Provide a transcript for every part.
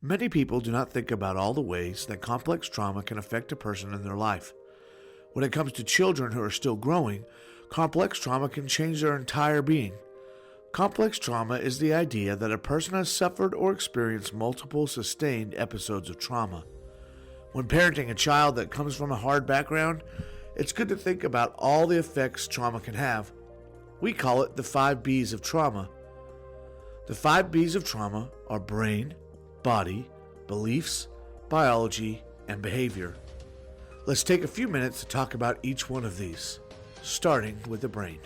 Many people do not think about all the ways that complex trauma can affect a person in their life. When it comes to children who are still growing, complex trauma can change their entire being. Complex trauma is the idea that a person has suffered or experienced multiple sustained episodes of trauma. When parenting a child that comes from a hard background, it's good to think about all the effects trauma can have. We call it the 5 B's of trauma. The 5 B's of trauma are brain, body, beliefs, biology, and behavior. Let's take a few minutes to talk about each one of these, starting with the brain.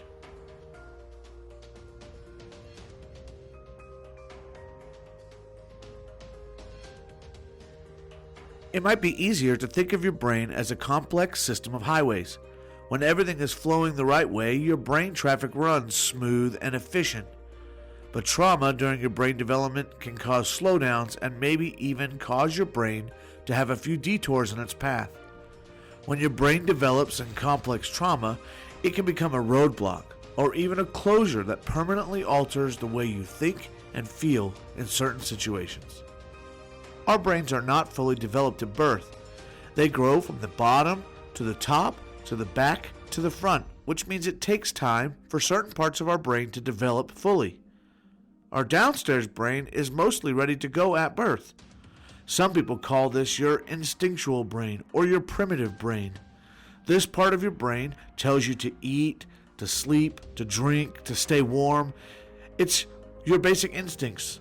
It might be easier to think of your brain as a complex system of highways. When everything is flowing the right way, your brain traffic runs smooth and efficient. But trauma during your brain development can cause slowdowns and maybe even cause your brain to have a few detours in its path. When your brain develops in complex trauma, it can become a roadblock or even a closure that permanently alters the way you think and feel in certain situations. Our brains are not fully developed at birth. They grow from the bottom to the top to the back to the front, which means it takes time for certain parts of our brain to develop fully. Our downstairs brain is mostly ready to go at birth. Some people call this your instinctual brain or your primitive brain. This part of your brain tells you to eat, to sleep, to drink, to stay warm. It's your basic instincts.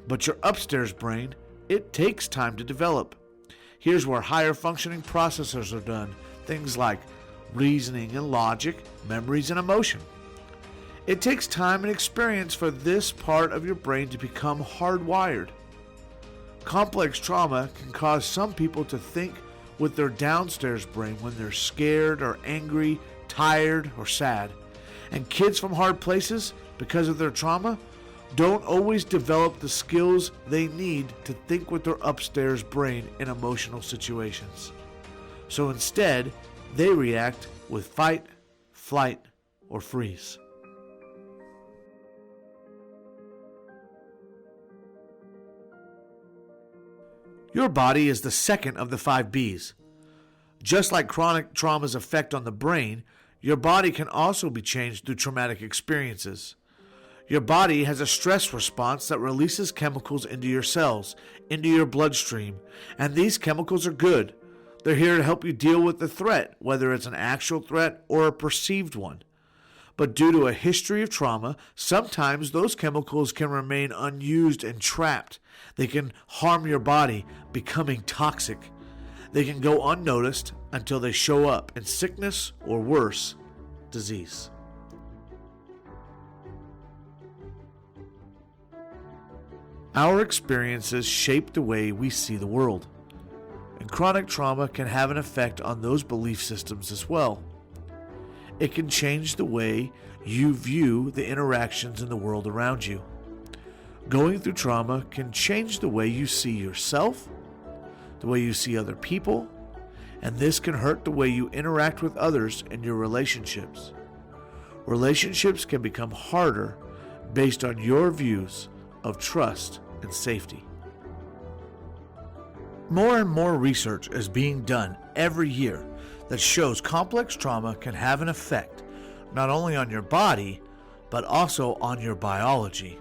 But your upstairs brain, it takes time to develop. Here's where higher functioning processors are done, things like reasoning and logic, memories and emotion. It takes time and experience for this part of your brain to become hardwired. Complex trauma can cause some people to think with their downstairs brain when they're scared or angry, tired or sad. And kids from hard places, because of their trauma, don't always develop the skills they need to think with their upstairs brain in emotional situations. So instead, they react with fight, flight, or freeze. Your body is the second of the 5 B's. Just like chronic trauma's effect on the brain, your body can also be changed through traumatic experiences. Your body has a stress response that releases chemicals into your cells, into your bloodstream, and these chemicals are good. They're here to help you deal with the threat, whether it's an actual threat or a perceived one. But due to a history of trauma, sometimes those chemicals can remain unused and trapped. They can harm your body, becoming toxic. They can go unnoticed until they show up in sickness or worse, disease. Our experiences shape the way we see the world, and chronic trauma can have an effect on those belief systems as well. It can change the way you view the interactions in the world around you. Going through trauma can change the way you see yourself, the way you see other people, and this can hurt the way you interact with others in your relationships. Relationships can become harder based on your views of trust and safety. More and more research is being done every year that shows complex trauma can have an effect not only on your body, but also on your biology.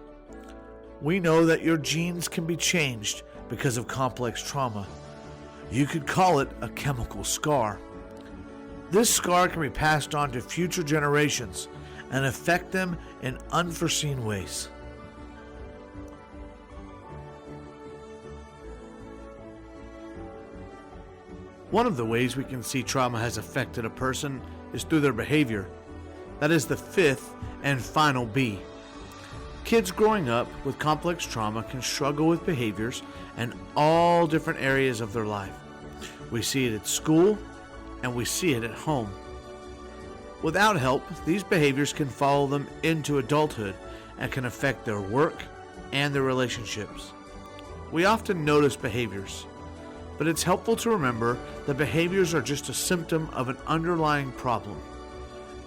We know that your genes can be changed because of complex trauma. You could call it a chemical scar. This scar can be passed on to future generations and affect them in unforeseen ways. One of the ways we can see trauma has affected a person is through their behavior. That is the 5th and final B. Kids growing up with complex trauma can struggle with behaviors in all different areas of their life. We see it at school and we see it at home. Without help, these behaviors can follow them into adulthood and can affect their work and their relationships. We often notice behaviors, but it's helpful to remember that behaviors are just a symptom of an underlying problem,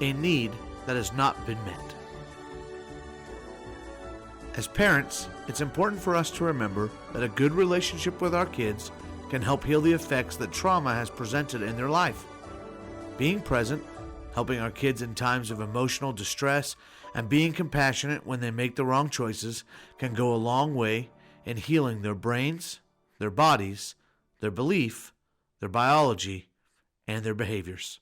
a need that has not been met. As parents, it's important for us to remember that a good relationship with our kids can help heal the effects that trauma has presented in their life. Being present, helping our kids in times of emotional distress, and being compassionate when they make the wrong choices can go a long way in healing their brains, their bodies, their belief, their biology, and their behaviors.